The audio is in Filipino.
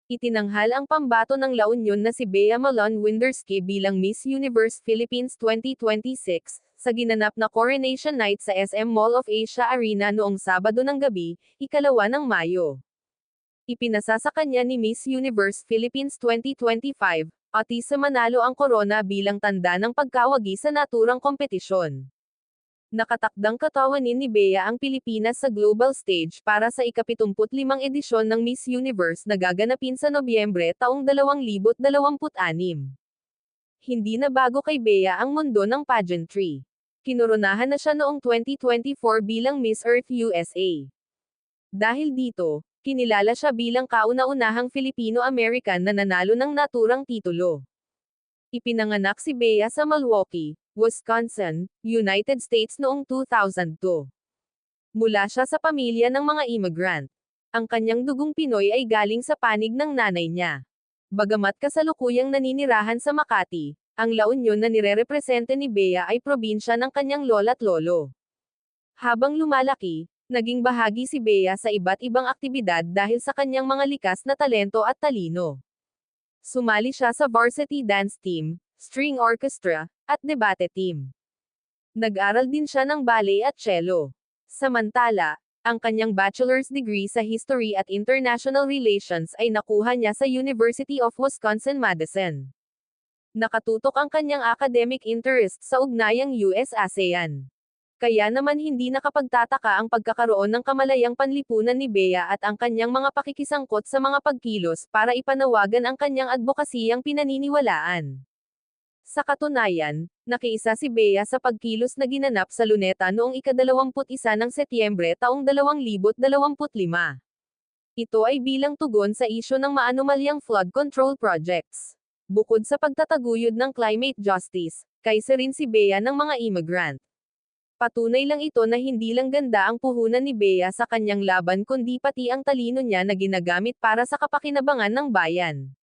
Itinanghal ang pambato ng La Union na si Bea Malone Winderski bilang Miss Universe Philippines 2026, sa ginanap na Coronation Night sa SM Mall of Asia Arena noong Sabado ng gabi, 2 ng Mayo. Ipinasa sa kanya ni Miss Universe Philippines 2025, sa manalo ang korona bilang tanda ng pagkawagi sa naturang kompetisyon. Nakatakdang katawanin ni Bea ang Pilipinas sa global stage para sa ika-75 edisyon ng Miss Universe na gaganapin sa Nobyembre taong 2026. Hindi na bago kay Bea ang mundo ng pageantry. Kinoronahan na siya noong 2024 bilang Miss Earth USA. Dahil dito, kinilala siya bilang kauna-unahang Filipino-American na nanalo ng naturang titulo. Ipinanganak si Bea sa Milwaukee, Wisconsin, United States noong 2002. Mula siya sa pamilya ng mga immigrant. Ang kanyang dugong Pinoy ay galing sa panig ng nanay niya. Bagamat kasalukuyang naninirahan sa Makati, ang La Union na nirerepresente ni Bea ay probinsya ng kanyang lola't lolo. Habang lumalaki, naging bahagi si Bea sa iba't ibang aktibidad dahil sa kanyang mga likas na talento at talino. Sumali siya sa varsity dance team, string orchestra, at debate team. Nag-aral din siya ng ballet at cello. Samantala, ang kanyang bachelor's degree sa History at International Relations ay nakuha niya sa University of Wisconsin-Madison. Nakatutok ang kanyang academic interest sa ugnayang US-ASEAN. Kaya naman hindi nakapagtataka ang pagkakaroon ng kamalayang panlipunan ni Bea at ang kanyang mga pakikisangkot sa mga pagkilos para ipanawagan ang kanyang adbokasiyang pinaniniwalaan. Sa katunayan, nakiisa si Bea sa pagkilos na ginanap sa Luneta noong ika-21 ng Setyembre taong 2025. Ito ay bilang tugon sa isyu ng maanumalyang flood control projects. Bukod sa pagtataguyod ng climate justice, kaisa rin si Bea ng mga immigrant. Patunay lang ito na hindi lang ganda ang puhunan ni Bea sa kanyang laban kundi pati ang talino niya na ginagamit para sa kapakinabangan ng bayan.